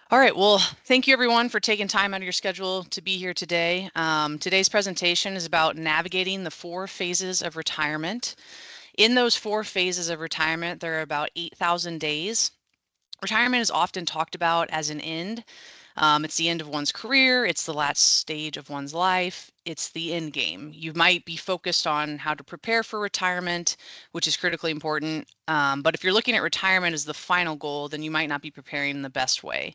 All right, well, thank you everyone for taking time out of your schedule to be here today. Today's presentation is about navigating the 4 phases of retirement. In those 4 phases of retirement, there are about 8,000 days. Retirement is often talked about as an end. It's the end of one's career, it's the last stage of one's life, it's the end game. You might be focused on how to prepare for retirement, which is critically important. But if you're looking at retirement as the final goal, then you might not be preparing in the best way.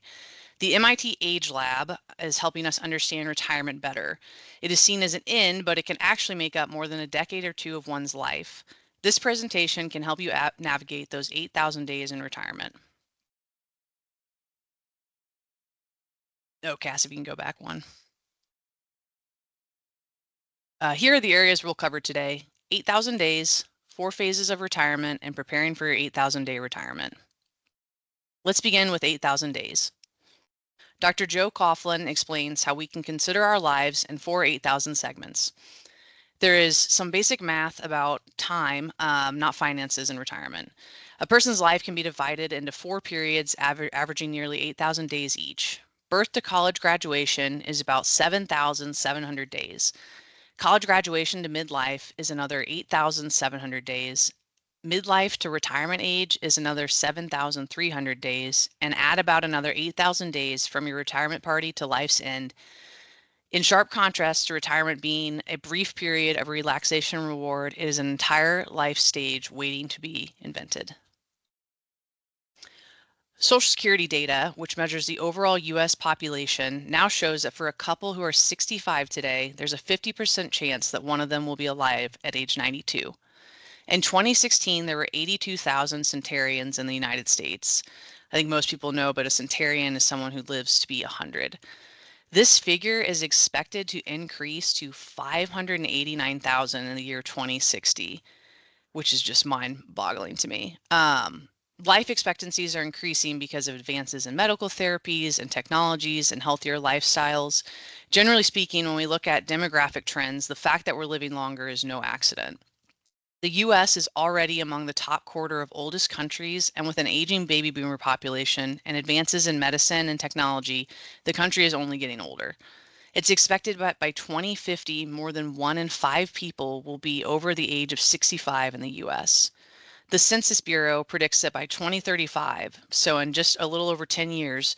The MIT Age Lab is helping us understand retirement better. It is seen as an end, but it can actually make up more than a decade or two of one's life. This presentation can help you navigate those 8,000 days in retirement. Oh, Cass, if you can go back one. Here are the areas we'll cover today: 8,000 days, 4 phases of retirement, and preparing for your 8,000-day retirement. Let's begin with 8,000 days. Dr. Joe Coughlin explains how we can consider our lives in 8,000 segments. There is some basic math about time, not finances, in retirement. A person's life can be divided into 4 periods, averaging nearly 8,000 days each. Birth to college graduation is about 7,700 days. College graduation to midlife is another 8,700 days. Midlife to retirement age is another 7,300 days, and add about another 8,000 days from your retirement party to life's end. In sharp contrast to retirement being a brief period of relaxation and reward, it is an entire life stage waiting to be invented. Social Security data, which measures the overall US population, now shows that for a couple who are 65 today, there's a 50% chance that one of them will be alive at age 92. In 2016, there were 82,000 centenarians in the United States. I think most people know, but a centenarian is someone who lives to be 100. This figure is expected to increase to 589,000 in the year 2060, which is just mind-boggling to me. Life expectancies are increasing because of advances in medical therapies and technologies and healthier lifestyles. Generally speaking, when we look at demographic trends, the fact that we're living longer is no accident. The US is already among the top quarter of oldest countries, and with an aging baby boomer population and advances in medicine and technology, the country is only getting older. It's expected that by 2050, more than 1 in 5 people will be over the age of 65 in the US. The Census Bureau predicts that by 2035, so in just a little over 10 years,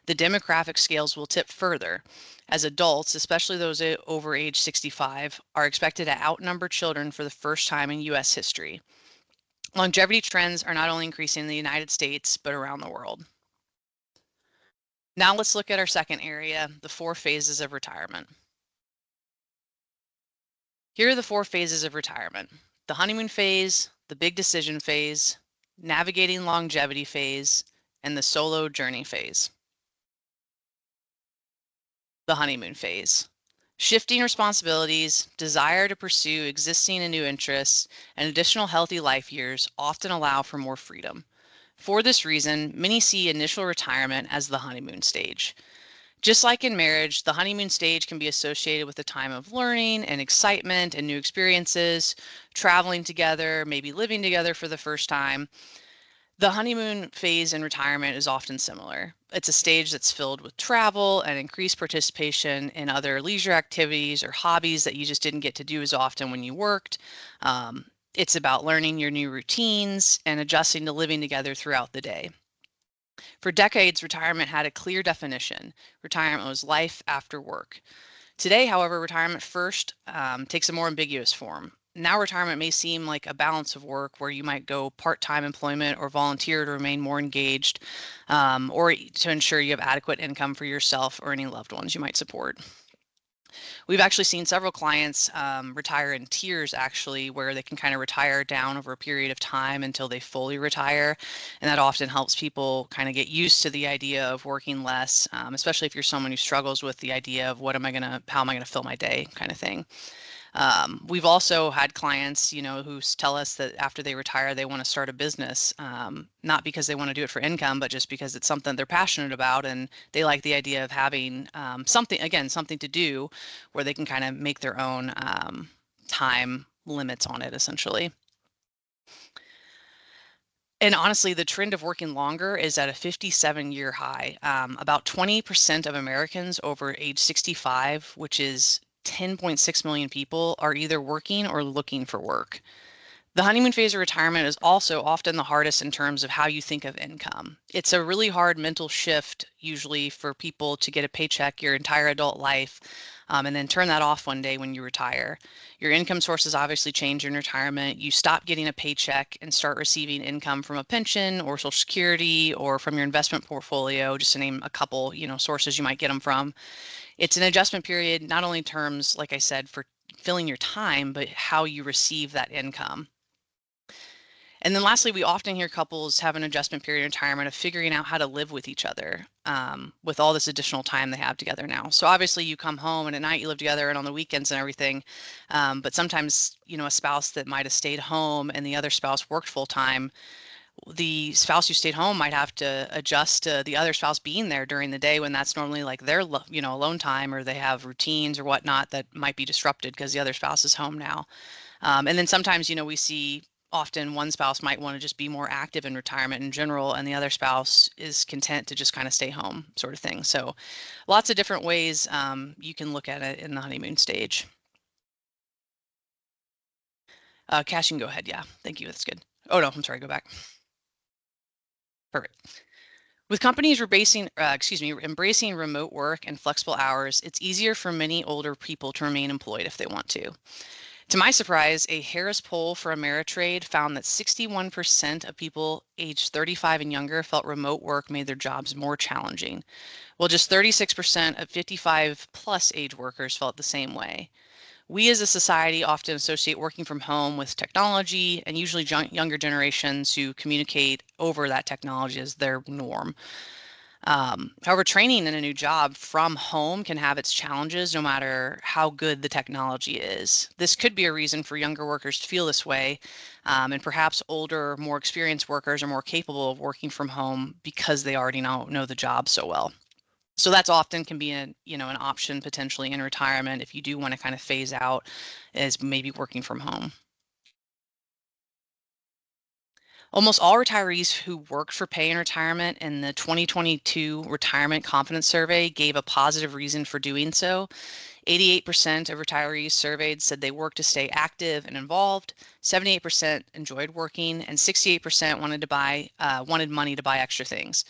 the demographic scales will tip further, as adults, especially those over age 65, are expected to outnumber children for the first time in US history. Longevity trends are not only increasing in the United States, but around the world. Now let's look at our second area, the 4 phases of retirement. Here are the 4 phases of retirement: the honeymoon phase, the big decision phase, navigating longevity phase, and the solo journey phase. The honeymoon phase. Shifting responsibilities, desire to pursue existing and new interests, and additional healthy life years often allow for more freedom. For this reason, many see initial retirement as the honeymoon stage. Just like in marriage, the honeymoon stage can be associated with a time of learning and excitement and new experiences, traveling together, maybe living together for the first time. The honeymoon phase in retirement is often similar. It's a stage that's filled with travel and increased participation in other leisure activities or hobbies that you just didn't get to do as often when you worked. It's about learning your new routines and adjusting to living together throughout the day. For decades, retirement had a clear definition. Retirement was life after work. Today, however, retirement first takes a more ambiguous form. Now, retirement may seem like a balance of work where you might go part-time employment or volunteer to remain more engaged, or to ensure you have adequate income for yourself or any loved ones you might support. We've actually seen several clients retire in tiers, actually, where they can kind of retire down over a period of time until they fully retire. And that often helps people kind of get used to the idea of working less, especially if you're someone who struggles with the idea of how am I going to fill my day kind of thing. We've also had clients, who tell us that after they retire, they want to start a business, not because they want to do it for income, but just because it's something they're passionate about, and they like the idea of having something to do where they can kind of make their own time limits on it, essentially. And honestly, the trend of working longer is at a 57-year high. About 20% of Americans over age 65, which is 10.6 million people, are either working or looking for work. The honeymoon phase of retirement is also often the hardest in terms of how you think of income. It's a really hard mental shift, usually, for people to get a paycheck your entire adult life, and then turn that off one day when you retire. Your income sources obviously change in retirement. You stop getting a paycheck and start receiving income from a pension or Social Security or from your investment portfolio, just to name a couple, sources you might get them from. It's an adjustment period, not only in terms, like I said, for filling your time, but how you receive that income. And then lastly, we often hear couples have an adjustment period in retirement of figuring out how to live with each other with all this additional time they have together now. So obviously you come home and at night you live together and on the weekends and everything. But sometimes, a spouse that might have stayed home and the other spouse worked full time, the spouse who stayed home might have to adjust to the other spouse being there during the day when that's normally like their, alone time, or they have routines or whatnot that might be disrupted because the other spouse is home now. And then sometimes, we see often one spouse might want to just be more active in retirement in general, and the other spouse is content to just kind of stay home, sort of thing. So lots of different ways you can look at it in the honeymoon stage. Cash, you can go ahead. Yeah, thank you. That's good. Oh, no, I'm sorry. Go back. Perfect. With companies embracing remote work and flexible hours, it's easier for many older people to remain employed if they want to. To my surprise, a Harris poll for Ameritrade found that 61% of people aged 35 and younger felt remote work made their jobs more challenging, while just 36% of 55 plus age workers felt the same way. We as a society often associate working from home with technology, and usually younger generations who communicate over that technology as their norm. However, training in a new job from home can have its challenges no matter how good the technology is. This could be a reason for younger workers to feel this way, and perhaps older, more experienced workers are more capable of working from home because they already know the job so well. So that's often can be an option potentially in retirement if you do want to kind of phase out, is maybe working from home. Almost all retirees who worked for pay in retirement in the 2022 Retirement Confidence Survey gave a positive reason for doing so. 88% of retirees surveyed said they worked to stay active and involved. 78% enjoyed working, and 68% wanted money to buy extra things.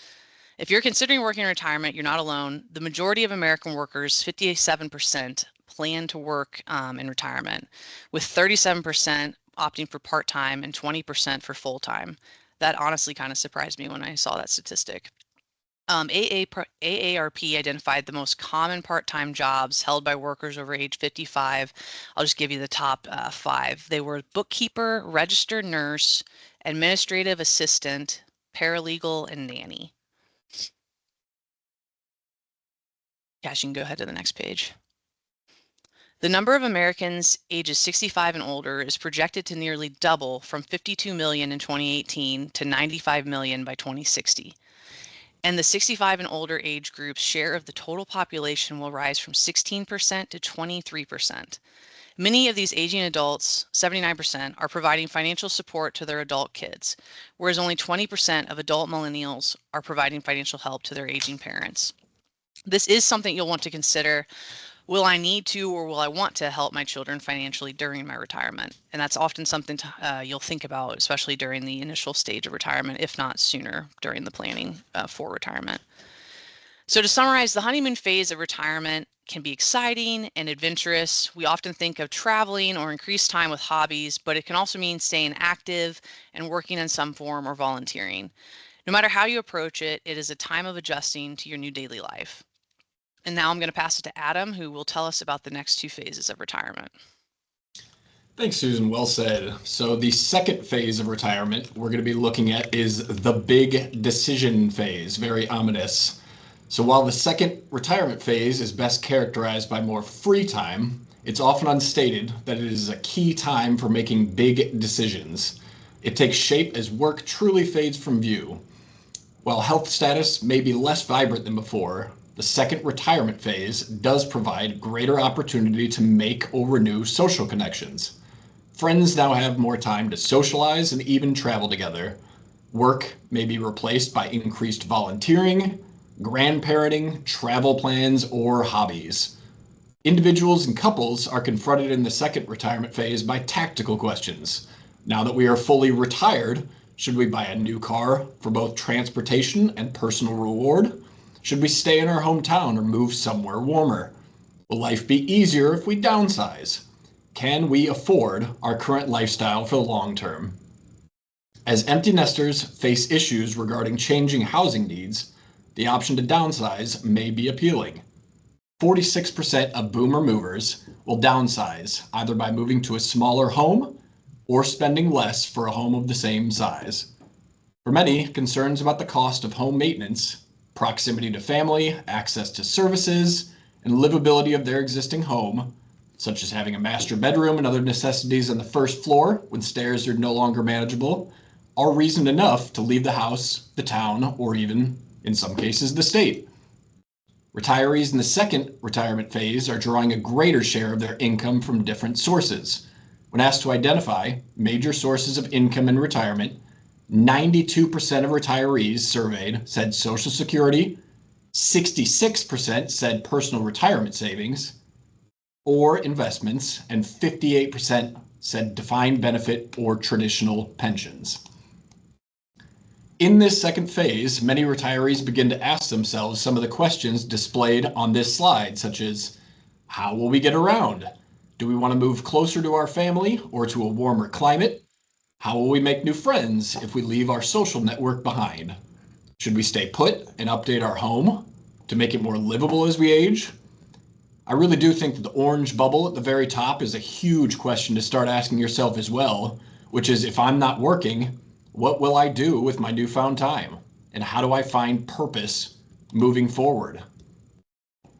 If you're considering working in retirement, you're not alone. The majority of American workers, 57%, plan to work in retirement, with 37% opting for part-time and 20% for full-time. That honestly kind of surprised me when I saw that statistic. AARP identified the most common part-time jobs held by workers over age 55. I'll just give you the top 5. They were bookkeeper, registered nurse, administrative assistant, paralegal, and nanny. Cash, you can go ahead to the next page. The number of Americans ages 65 and older is projected to nearly double from 52 million in 2018 to 95 million by 2060. And the 65 and older age group's share of the total population will rise from 16% to 23%. Many of these aging adults, 79%, are providing financial support to their adult kids, whereas only 20% of adult millennials are providing financial help to their aging parents. This is something you'll want to consider. Will I need to, or will I want to help my children financially during my retirement? And that's often something you'll think about, especially during the initial stage of retirement, if not sooner during the planning for retirement. So to summarize, the honeymoon phase of retirement can be exciting and adventurous. We often think of traveling or increased time with hobbies, but it can also mean staying active and working in some form or volunteering. No matter how you approach it, it is a time of adjusting to your new daily life. And now I'm going to pass it to Adam, who will tell us about the next 2 phases of retirement. Thanks, Susan. Well said. So the second phase of retirement we're going to be looking at is the big decision phase. Very ominous. So while the second retirement phase is best characterized by more free time, it's often unstated that it is a key time for making big decisions. It takes shape as work truly fades from view. While health status may be less vibrant than before, the second retirement phase does provide greater opportunity to make or renew social connections. Friends now have more time to socialize and even travel together. Work may be replaced by increased volunteering, grandparenting, travel plans, or hobbies. Individuals and couples are confronted in the second retirement phase by tactical questions. Now that we are fully retired, should we buy a new car for both transportation and personal reward? Should we stay in our hometown or move somewhere warmer? Will life be easier if we downsize? Can we afford our current lifestyle for the long term? As empty nesters face issues regarding changing housing needs, the option to downsize may be appealing. 46% of boomer movers will downsize either by moving to a smaller home or spending less for a home of the same size. For many, concerns about the cost of home maintenance, proximity to family, access to services, and livability of their existing home, such as having a master bedroom and other necessities on the first floor when stairs are no longer manageable, are reason enough to leave the house, the town, or even, in some cases, the state. Retirees in the second retirement phase are drawing a greater share of their income from different sources. When asked to identify major sources of income in retirement, 92% of retirees surveyed said Social Security, 66% said personal retirement savings or investments, and 58% said defined benefit or traditional pensions. In this second phase, many retirees begin to ask themselves some of the questions displayed on this slide, such as, how will we get around? Do we want to move closer to our family or to a warmer climate? How will we make new friends if we leave our social network behind? Should we stay put and update our home to make it more livable as we age? I really do think that the orange bubble at the very top is a huge question to start asking yourself as well, which is, if I'm not working, what will I do with my newfound time? And how do I find purpose moving forward?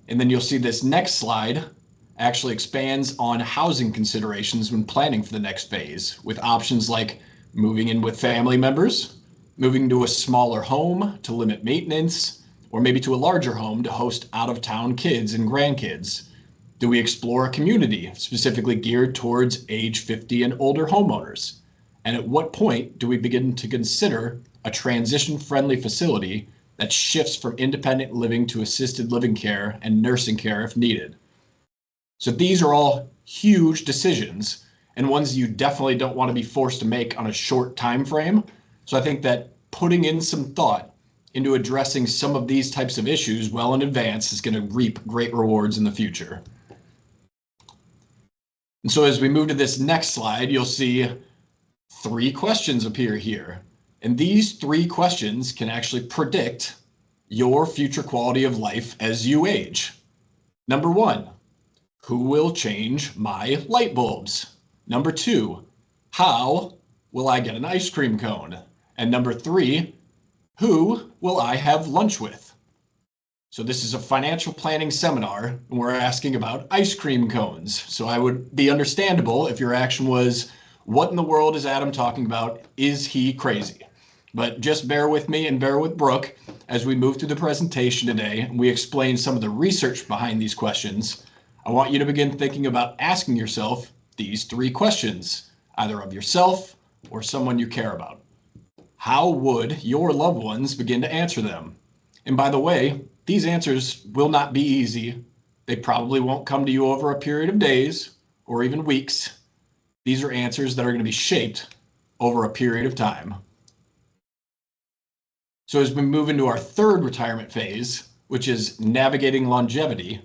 And then you'll see this next slide actually expands on housing considerations when planning for the next phase, with options like moving in with family members, moving to a smaller home to limit maintenance, or maybe to a larger home to host out-of-town kids and grandkids. Do we explore a community specifically geared towards age 50 and older homeowners? And at what point do we begin to consider a transition-friendly facility that shifts from independent living to assisted living care and nursing care if needed? So these are all huge decisions and ones you definitely don't want to be forced to make on a short time frame. So I think that putting in some thought into addressing some of these types of issues well in advance is going to reap great rewards in the future. And so as we move to this next slide, you'll see 3 questions appear here. And these 3 questions can actually predict your future quality of life as you age. Number 1, who will change my light bulbs? Number 2, how will I get an ice cream cone? And number 3, who will I have lunch with? So this is a financial planning seminar, and we're asking about ice cream cones. So I would be understandable if your action was, what in the world is Adam talking about? Is he crazy? But just bear with me and bear with Brooke as we move through the presentation today and we explain some of the research behind these questions. I want you to begin thinking about asking yourself these 3 questions, either of yourself or someone you care about. How would your loved ones begin to answer them? And by the way, these answers will not be easy. They probably won't come to you over a period of days or even weeks. These are answers that are going to be shaped over a period of time. So as we move into our third retirement phase, which is navigating longevity,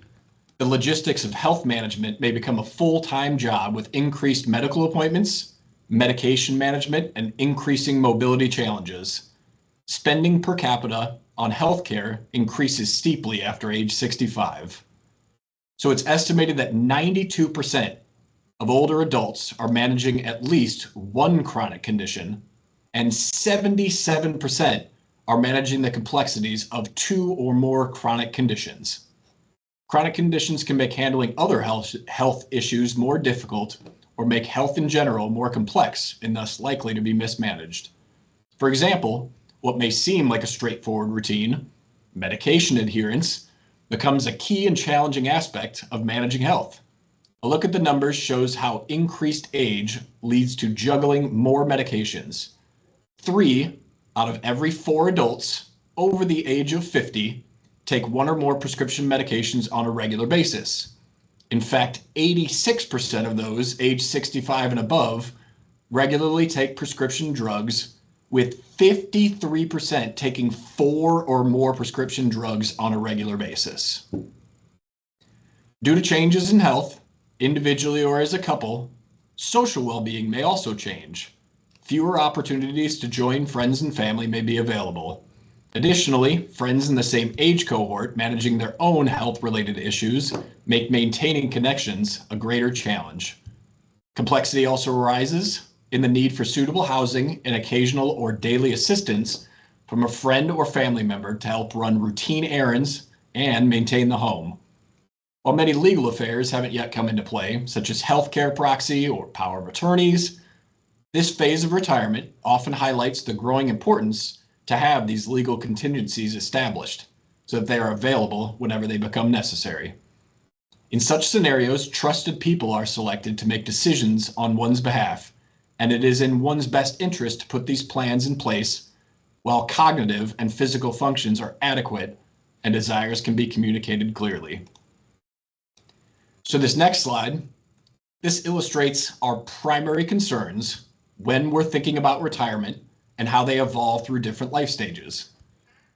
the logistics of health management may become a full-time job with increased medical appointments, medication management, and increasing mobility challenges. Spending per capita on healthcare increases steeply after age 65. So it's estimated that 92% of older adults are managing at least one chronic condition, and 77% are managing the complexities of 2 or more chronic conditions. Chronic conditions can make handling other health issues more difficult or make health in general more complex and thus likely to be mismanaged. For example, what may seem like a straightforward routine, medication adherence, becomes a key and challenging aspect of managing health. A look at the numbers shows how increased age leads to juggling more medications. 3 out of every 4 adults over the age of 50 take one or more prescription medications on a regular basis. In fact, 86% of those age 65 and above regularly take prescription drugs, with 53% taking 4 or more prescription drugs on a regular basis. Due to changes in health, individually or as a couple, social well-being may also change. Fewer opportunities to join friends and family may be available. Additionally, friends in the same age cohort managing their own health-related issues make maintaining connections a greater challenge. Complexity also arises in the need for suitable housing and occasional or daily assistance from a friend or family member to help run routine errands and maintain the home. While many legal affairs haven't yet come into play, such as healthcare proxy or power of attorneys, this phase of retirement often highlights the growing importance to have these legal contingencies established so that they are available whenever they become necessary. In such scenarios, trusted people are selected to make decisions on one's behalf, and it is in one's best interest to put these plans in place while cognitive and physical functions are adequate and desires can be communicated clearly. So this next slide, this illustrates our primary concerns when we're thinking about retirement and how they evolve through different life stages.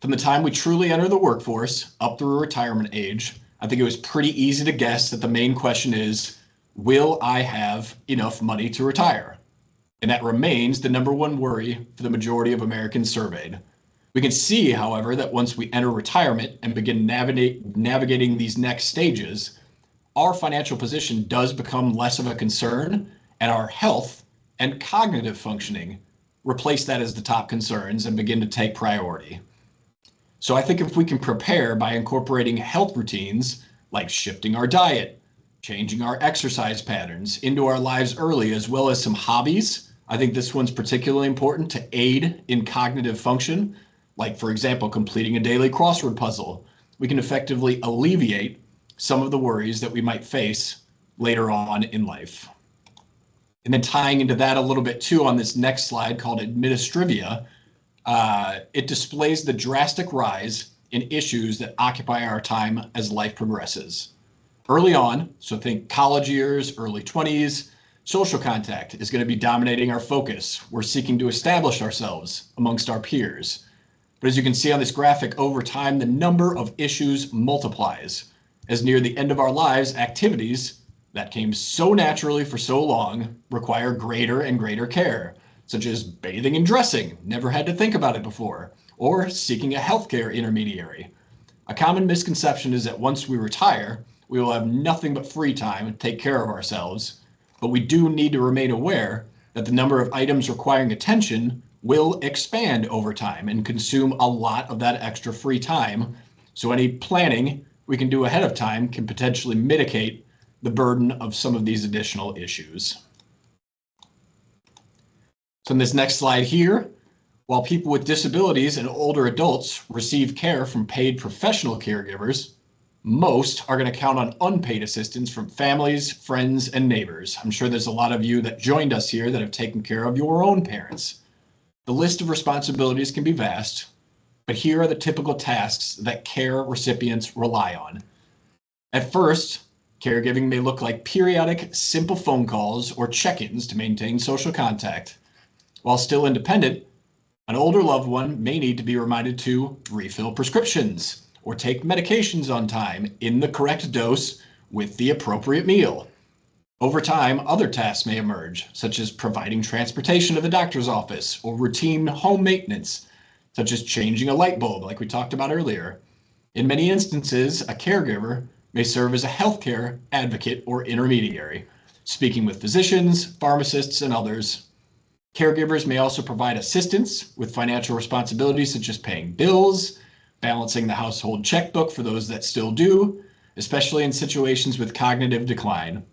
From the time we truly enter the workforce up through retirement age, I think it was pretty easy to guess that the main question is, will I have enough money to retire? And that remains the number one worry for the majority of Americans surveyed. We can see, however, that once we enter retirement and begin navigating these next stages, our financial position does become less of a concern, and our health and cognitive functioning replace that as the top concerns and begin to take priority. So I think if we can prepare by incorporating health routines like shifting our diet, changing our exercise patterns into our lives early, as well as some hobbies, I think this one's particularly important to aid in cognitive function, like, for example, completing a daily crossword puzzle. We can effectively alleviate some of the worries that we might face later on in life. And then tying into that a little bit too on this next slide called Administrivia, it displays the drastic rise in issues that occupy our time as life progresses. Early on, so think college years, early 20s, social contact is going to be dominating our focus. We're seeking to establish ourselves amongst our peers. But as you can see on this graphic, over time, the number of issues multiplies. As near the end of our lives, activities that came so naturally for so long require greater and greater care, such as bathing and dressing, never had to think about it before, or seeking a healthcare intermediary. A common misconception is that once we retire, we will have nothing but free time to take care of ourselves, but we do need to remain aware that the number of items requiring attention will expand over time and consume a lot of that extra free time. So any planning we can do ahead of time can potentially mitigate the burden of some of these additional issues. So in this next slide here, while people with disabilities and older adults receive care from paid professional caregivers, most are going to count on unpaid assistance from families, friends, and neighbors. I'm sure there's a lot of you that joined us here that have taken care of your own parents. The list of responsibilities can be vast, but here are the typical tasks that care recipients rely on. At first, caregiving may look like periodic, simple phone calls or check-ins to maintain social contact. While still independent, an older loved one may need to be reminded to refill prescriptions or take medications on time in the correct dose with the appropriate meal. Over time, other tasks may emerge, such as providing transportation to the doctor's office or routine home maintenance, such as changing a light bulb, like we talked about earlier. In many instances, a caregiver may serve as a healthcare advocate or intermediary, speaking with physicians, pharmacists, and others. Caregivers may also provide assistance with financial responsibilities such as paying bills, balancing the household checkbook for those that still do, especially in situations with cognitive decline.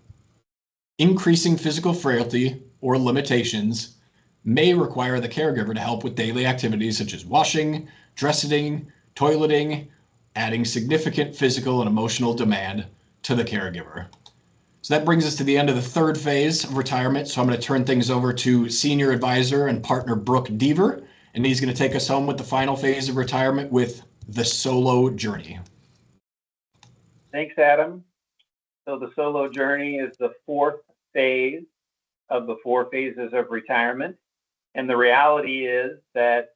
Increasing physical frailty or limitations may require the caregiver to help with daily activities such as washing, dressing, toileting, adding significant physical and emotional demand to the caregiver. So that brings us to the end of the third phase of retirement. So I'm going to turn things over to Senior Advisor and Partner Brooke Deaver, And he's going to take us home with the final phase of retirement with the solo journey. Thanks, Adam. So the solo journey is the fourth phase of the 4 phases of retirement. And the reality is that,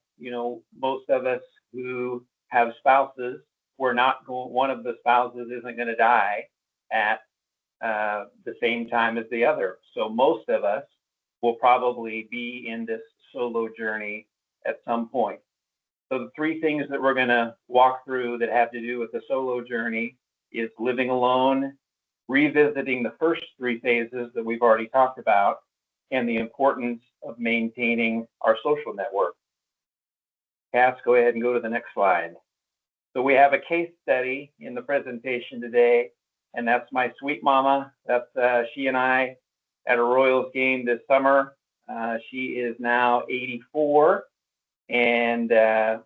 most of us who have spouses, one of the spouses isn't going to die at the same time as the other. So most of us will probably be in this solo journey at some point. So the 3 things that we're going to walk through that have to do with the solo journey is living alone, revisiting the first 3 phases that we've already talked about, and the importance of maintaining our social network. Cass, go ahead and go to the next slide. So we have a case study in the presentation today, and that's my sweet mama. That's she and I at a Royals game this summer. She is now 84, and as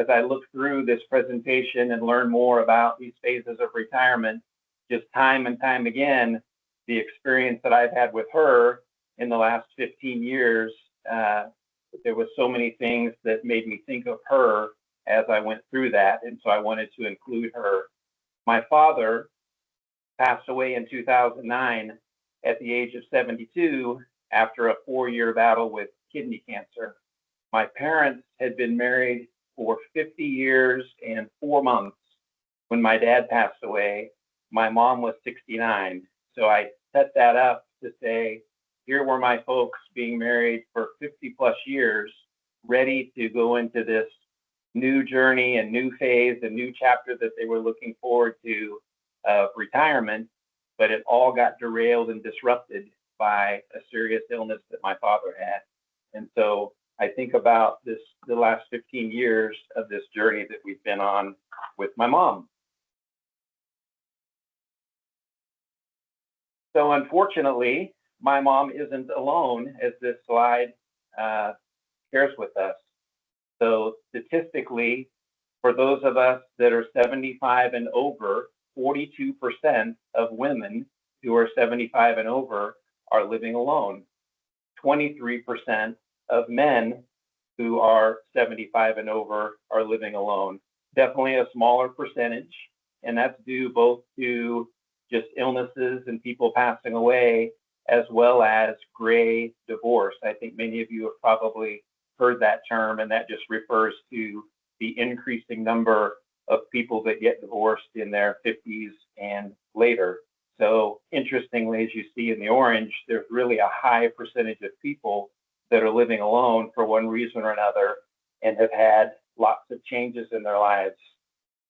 I looked through this presentation and learned more about these phases of retirement, just time and time again, the experience that I've had with her in the last 15 years, there was so many things that made me think of her as I went through that, and so I wanted to include her. My father passed away in 2009 at the age of 72 after a 4-year battle with kidney cancer. My parents had been married for 50 years and 4 months when my dad passed away. My mom was 69. So I set that up to say, here were my folks being married for 50 plus years, ready to go into this new journey and new phase, a new chapter that they were looking forward to of retirement, but it all got derailed and disrupted by a serious illness that my father had. And so I think about the last 15 years of this journey that we've been on with my mom. So unfortunately, my mom isn't alone, as this slide shares with us. So statistically, for those of us that are 75 and over, 42% of women who are 75 and over are living alone. 23% of men who are 75 and over are living alone. Definitely a smaller percentage, and that's due both to just illnesses and people passing away, as well as gray divorce. I think many of you have probably heard that term, and that just refers to the increasing number of people that get divorced in their 50s and later. So interestingly, as you see in the orange, there's really a high percentage of people that are living alone for one reason or another and have had lots of changes in their lives.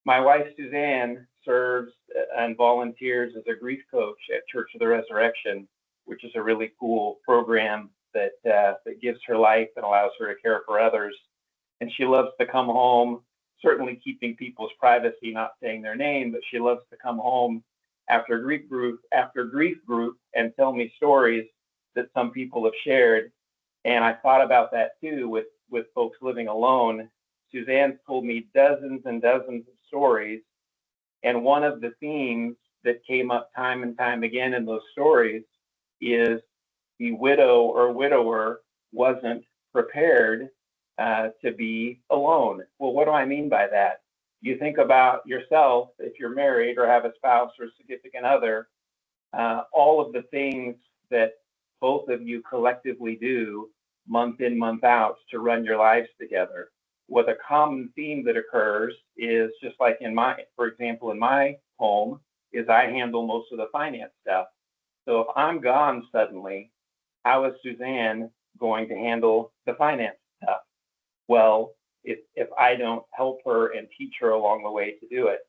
My wife, Suzanne, serves and volunteers as a grief coach at Church of the Resurrection, which is a really cool program that gives her life and allows her to care for others. And she loves to come home, certainly keeping people's privacy, not saying their name, but she loves to come home after grief group and tell me stories that some people have shared. And I thought about that too with folks living alone. Suzanne told me dozens and dozens of stories. And one of the themes that came up time and time again in those stories is the widow or widower wasn't prepared to be alone. Well, what do I mean by that? You think about yourself, if you're married or have a spouse or significant other, all of the things that both of you collectively do month in, month out to run your lives together. What a common theme that occurs is just like for example, in my home, is I handle most of the finance stuff. So if I'm gone suddenly, how is Suzanne going to handle the finance stuff? Well, if I don't help her and teach her along the way to do it.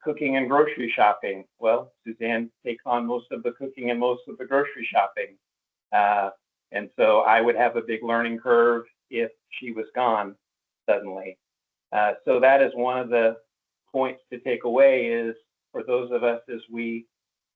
Cooking and grocery shopping, well, Suzanne takes on most of the cooking and most of the grocery shopping. And so I would have a big learning curve if she was gone suddenly. So that is one of the points to take away is for those of us as we,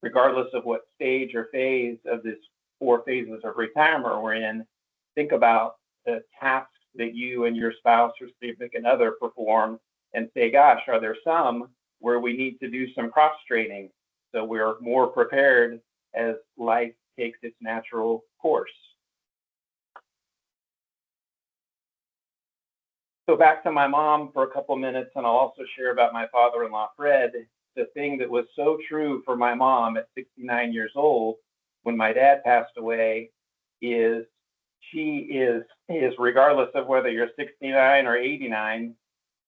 regardless of what stage or phase of this 4 phases of retirement we're in, think about the tasks that you and your spouse or significant other perform and say, gosh, are there some where we need to do some cross training so we're more prepared as life takes its natural course? So back to my mom for a couple minutes, and I'll also share about my father-in-law, Fred. The thing that was so true for my mom at 69 years old when my dad passed away is she is regardless of whether you're 69 or 89,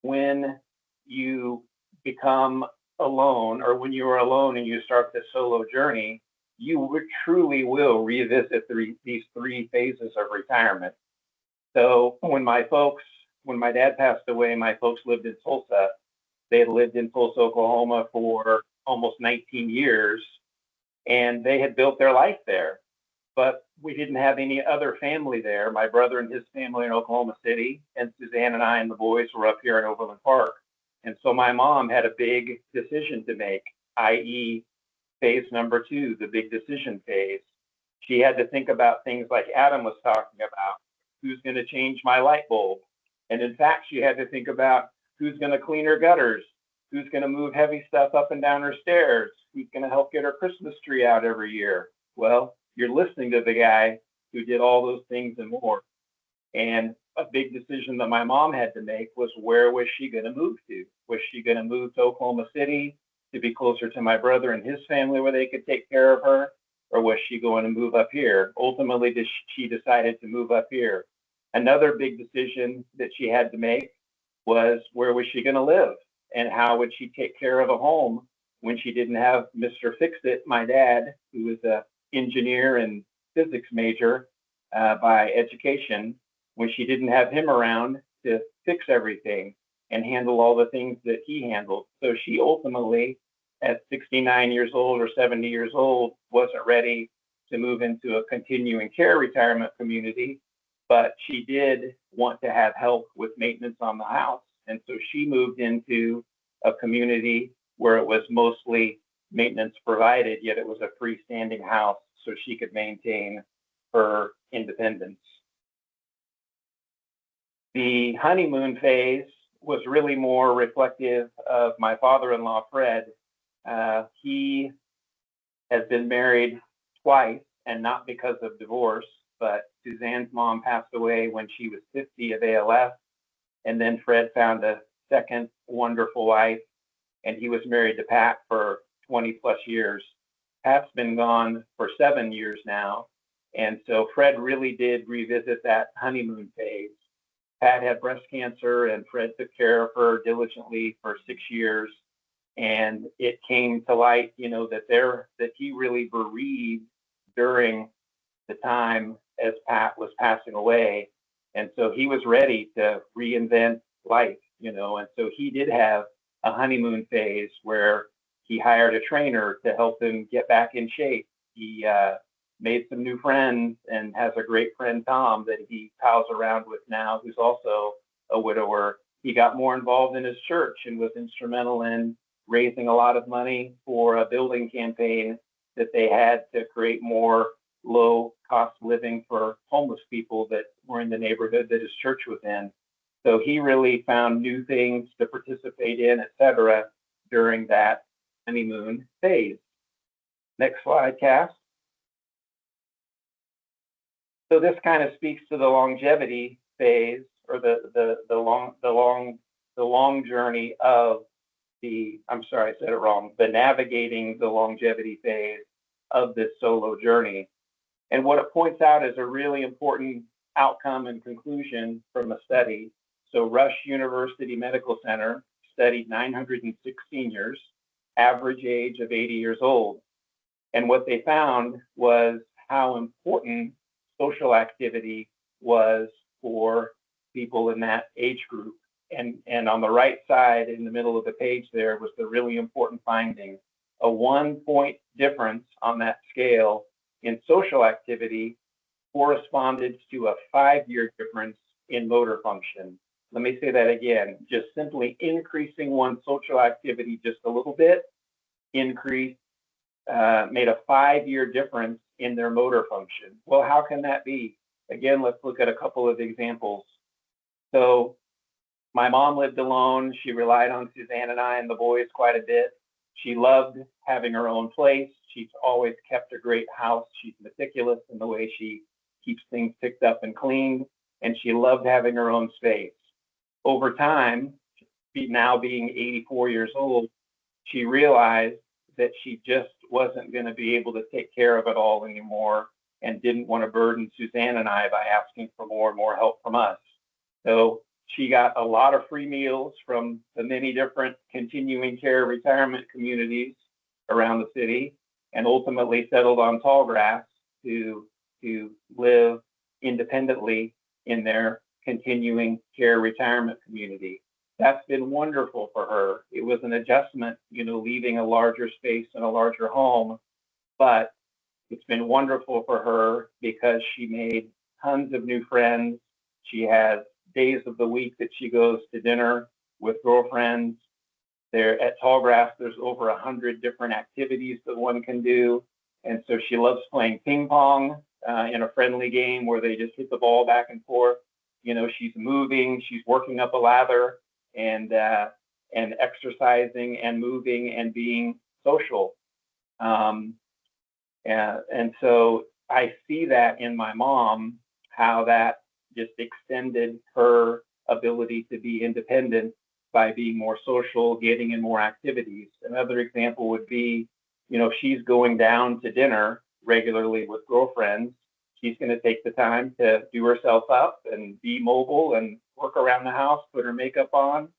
when you become alone or when you are alone and you start this solo journey, you truly will revisit these three phases of retirement. So when my dad passed away, my folks lived in Tulsa. They had lived in Tulsa, Oklahoma for almost 19 years, and they had built their life there. But we didn't have any other family there. My brother and his family in Oklahoma City, and Suzanne and I and the boys were up here in Overland Park. And so my mom had a big decision to make, i.e., phase number two, the big decision phase. She had to think about things like Adam was talking about. Who's going to change my light bulb? And in fact, she had to think about who's going to clean her gutters, who's going to move heavy stuff up and down her stairs, who's going to help get her Christmas tree out every year. Well, you're listening to the guy who did all those things and more. And a big decision that my mom had to make was, where was she going to move to? Was she going to move to Oklahoma City to be closer to my brother and his family where they could take care of her? Or was she going to move up here? Ultimately, she decided to move up here. Another big decision that she had to make was, where was she going to live? And how would she take care of a home when she didn't have Mr. Fix-It, my dad, who was an engineer and physics major by education, when she didn't have him around to fix everything and handle all the things that he handled. So she ultimately, at 69 years old or 70 years old, wasn't ready to move into a continuing care retirement community, but she did want to have help with maintenance on the house. And so she moved into a community where it was mostly maintenance provided, yet it was a freestanding house so she could maintain her independence. The honeymoon phase was really more reflective of my father-in-law, Fred. He has been married twice, and not because of divorce, but Suzanne's mom passed away when she was 50 of ALS, and then Fred found a second wonderful wife, and he was married to Pat for 20 plus years. Pat's been gone for 7 years now, and so Fred really did revisit that honeymoon phase. Pat had breast cancer, and Fred took care of her diligently for 6 years. And it came to light, that he really bereaved during the time as Pat was passing away. And so he was ready to reinvent life, and so he did have a honeymoon phase where he hired a trainer to help him get back in shape. He made some new friends and has a great friend, Tom, that he pals around with now, who's also a widower. He got more involved in his church and was instrumental in raising a lot of money for a building campaign that they had to create more low-cost living for homeless people that were in the neighborhood that his church was in. So he really found new things to participate in, et cetera, during that honeymoon phase. Next slide, Cass. So this kind of speaks to the longevity phase, or the long journey of the navigating the longevity phase of this solo journey. And what it points out is a really important outcome and conclusion from a study. So Rush University Medical Center studied 906 seniors, average age of 80 years old. And what they found was how important social activity was for people in that age group. And on the right side, in the middle of the page there, was the really important finding. A 1-point difference on that scale in social activity corresponded to a 5-year difference in motor function. Let me say that again. Just simply increasing one's social activity just a little bit made a 5-year difference in their motor function. Well, how can that be? Again, let's look at a couple of examples. So my mom lived alone. She relied on Suzanne and I and the boys quite a bit. She loved having her own place. She's always kept a great house. She's meticulous in the way she keeps things picked up and cleaned, and she loved having her own space. over time, now being 84 years old, she realized that she just wasn't going to be able to take care of it all anymore and didn't want to burden Suzanne and I by asking for more and more help from us. So she got a lot of free meals from the many different continuing care retirement communities around the city, and ultimately settled on Tallgrass to live independently in their continuing care retirement community. That's been wonderful for her. It was an adjustment, leaving a larger space and a larger home, but it's been wonderful for her because she made tons of new friends. She has days of the week that she goes to dinner with girlfriends. There at Tallgrass, there's over 100 different activities that one can do. And so she loves playing ping pong in a friendly game where they just hit the ball back and forth. She's moving, she's working up a lather, and exercising and moving and being social. And so I see that in my mom, how that just extended her ability to be independent by being more social, getting in more activities. Another example would be, she's going down to dinner regularly with girlfriends. She's going to take the time to do herself up and be mobile and work around the house, put her makeup on,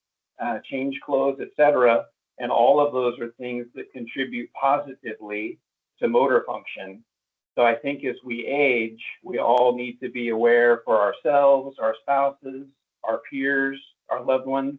change clothes, etc. And all of those are things that contribute positively to motor function. So I think as we age, we all need to be aware for ourselves, our spouses, our peers, our loved ones,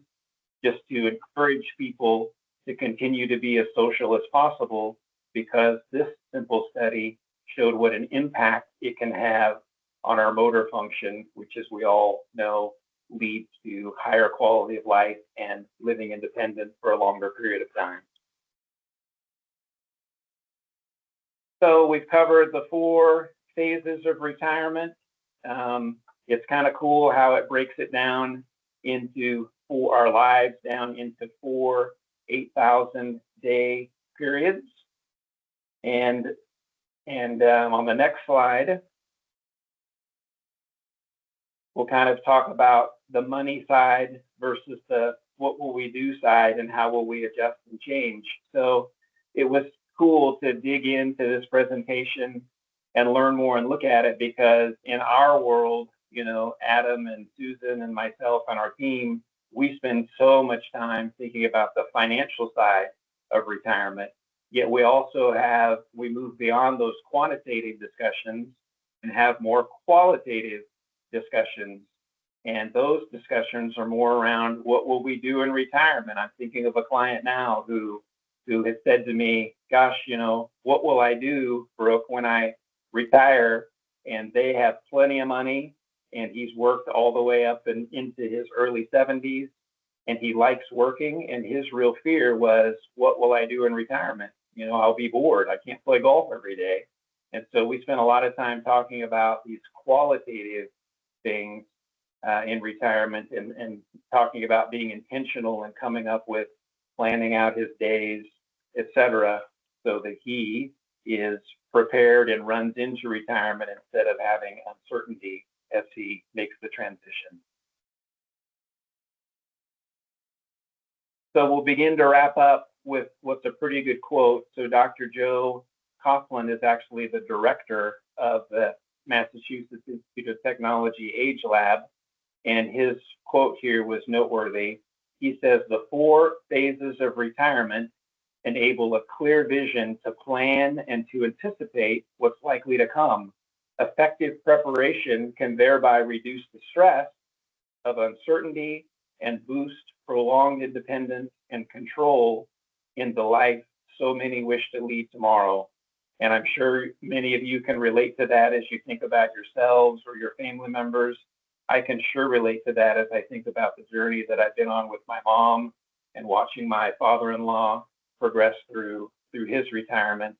just to encourage people to continue to be as social as possible, because this simple study showed what an impact it can have on our motor function, which, as we all know, leads to higher quality of life and living independent for a longer period of time. So we've covered the 4 phases of retirement. It's kind of cool how it breaks it down into our lives down into 4 8,000-day periods. And on the next slide, we'll kind of talk about the money side versus the what will we do side and how will we adjust and change. So it was cool to dig into this presentation and learn more and look at it, because in our world, Adam and Susan and myself and our team, we spend so much time thinking about the financial side of retirement. Yet we move beyond those quantitative discussions and have more qualitative discussions. And those discussions are more around what will we do in retirement. I'm thinking of a client now who has said to me, gosh, what will I do, Brooke, when I retire? And they have plenty of money, and he's worked all the way up into his early 70s, and he likes working. And his real fear was, what will I do in retirement? I'll be bored. I can't play golf every day. And so we spent a lot of time talking about these qualitative things in retirement, and talking about being intentional and coming up with planning out his days, etc., so that he is prepared and runs into retirement instead of having uncertainty as he makes the transition. So we'll begin to wrap up with what's a pretty good quote. So Dr. Joe Coughlin is actually the director of the Massachusetts Institute of Technology Age Lab, and his quote here was noteworthy. He says, the 4 phases of retirement enable a clear vision to plan and to anticipate what's likely to come. Effective preparation can thereby reduce the stress of uncertainty and boost prolonged independence and control in the life so many wish to lead tomorrow. And I'm sure many of you can relate to that as you think about yourselves or your family members. I can sure relate to that as I think about the journey that I've been on with my mom and watching my father-in-law progress through his retirement.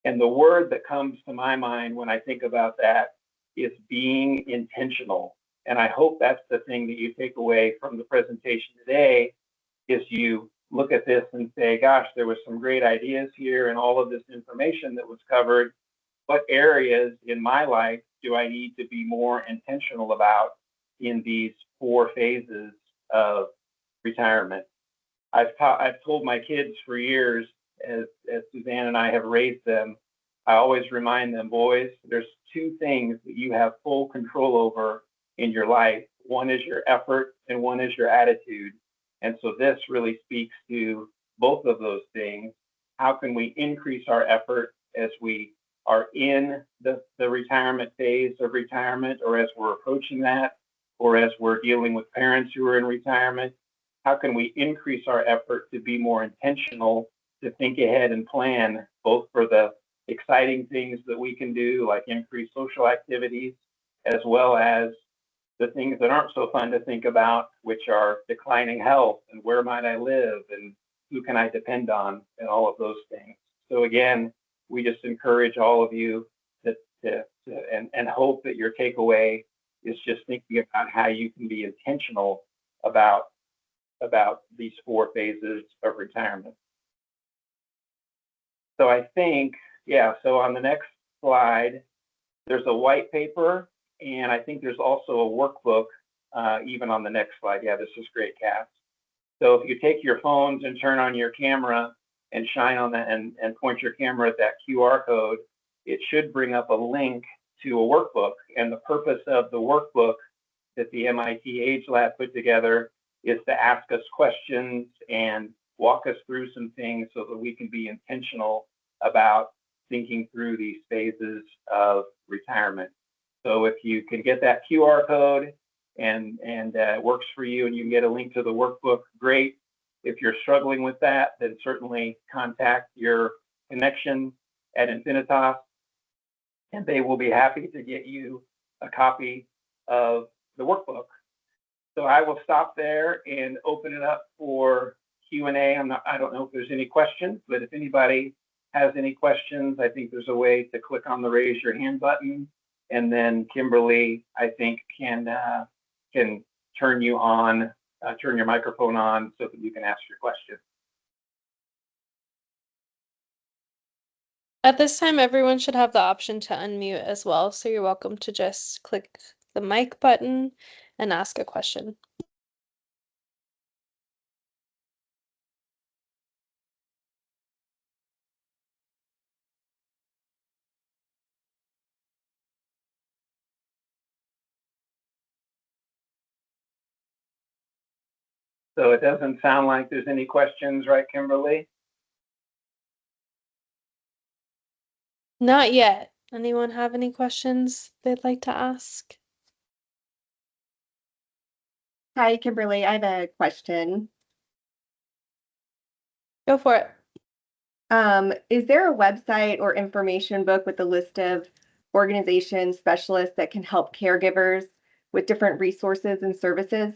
And the word that comes to my mind when I think about that is being intentional. And I hope that's the thing that you take away from the presentation today, is you look at this and say, gosh, there was some great ideas here and all of this information that was covered. What areas in my life do I need to be more intentional about in these 4 phases of retirement. I've told my kids for years, as Suzanne and I have raised them, I always remind them, boys, there's two things that you have full control over in your life. One is your effort and one is your attitude. And so this really speaks to both of those things. How can we increase our effort as we are in the retirement phase of retirement, or as we're approaching that, or as we're dealing with parents who are in retirement? How can we increase our effort to be more intentional, to think ahead and plan, both for the exciting things that we can do, like increased social activities, as well as the things that aren't so fun to think about, which are declining health and where might I live and who can I depend on, and all of those things. So again, we just encourage all of you and hope that your takeaway is just thinking about how you can be intentional about these 4 phases of retirement. So I think, yeah, so on the next slide, there's a white paper, and I think there's also a workbook even on the next slide. Yeah, this is great, Cass. So if you take your phones and turn on your camera and shine on that and point your camera at that QR code, it should bring up a link to a workbook. And the purpose of the workbook that the MIT Age Lab put together is to ask us questions and walk us through some things so that we can be intentional about thinking through these phases of retirement. So if you can get that QR code and it works for you and you can get a link to the workbook, great. If you're struggling with that, then certainly contact your connection at InfiniTALKS, and they will be happy to get you a copy of the workbook. So I will stop there and open it up for Q&A. I don't know if there's any questions, but if anybody has any questions, I think there's a way to click on the raise your hand button, and then Kimberly, I think, can turn you on, turn your microphone on so that you can ask your question. At this time, everyone should have the option to unmute as well, so you're welcome to just click the mic button and ask a question. So it doesn't sound like there's any questions, right, Kimberly? Not yet. Anyone have any questions they'd like to ask? Hi, Kimberly. I have a question. Go for it. Is there a website or information book with a list of organizations, specialists that can help caregivers with different resources and services?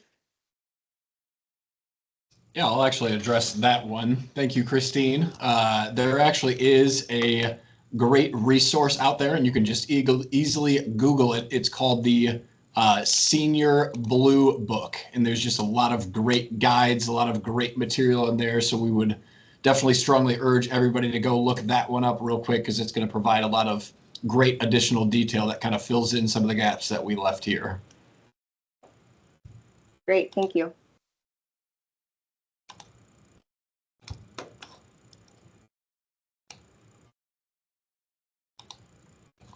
Yeah, I'll actually address that one. Thank you, Christine. There actually is a great resource out there, and you can just easily Google it. It's called the Senior Blue Book, and there's just a lot of great guides, a lot of great material in there. So we would definitely strongly urge everybody to go look that one up real quick, because it's going to provide a lot of great additional detail that kind of fills in some of the gaps that we left here. Great, thank you.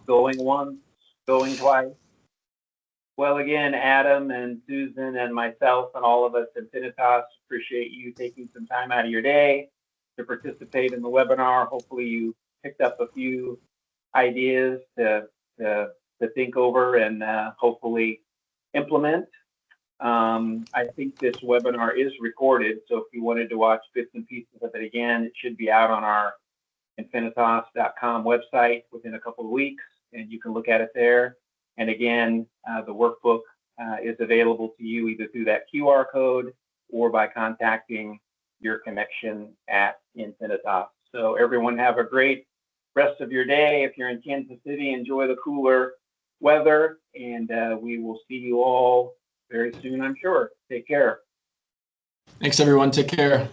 Going once, going twice. Well, again, Adam and Susan and myself and all of us at InfiniTALKS appreciate you taking some time out of your day to participate in the webinar. Hopefully you picked up a few ideas to think over and hopefully implement. I think this webinar is recorded, so if you wanted to watch bits and pieces of it again, it should be out on our InfiniTALKS.com website within a couple of weeks, and you can look at it there. And again, the workbook is available to you either through that QR code or by contacting your connection at InfiniTALKS. So everyone have a great rest of your day. If you're in Kansas City, enjoy the cooler weather, and we will see you all very soon, I'm sure. Take care. Thanks, everyone. Take care.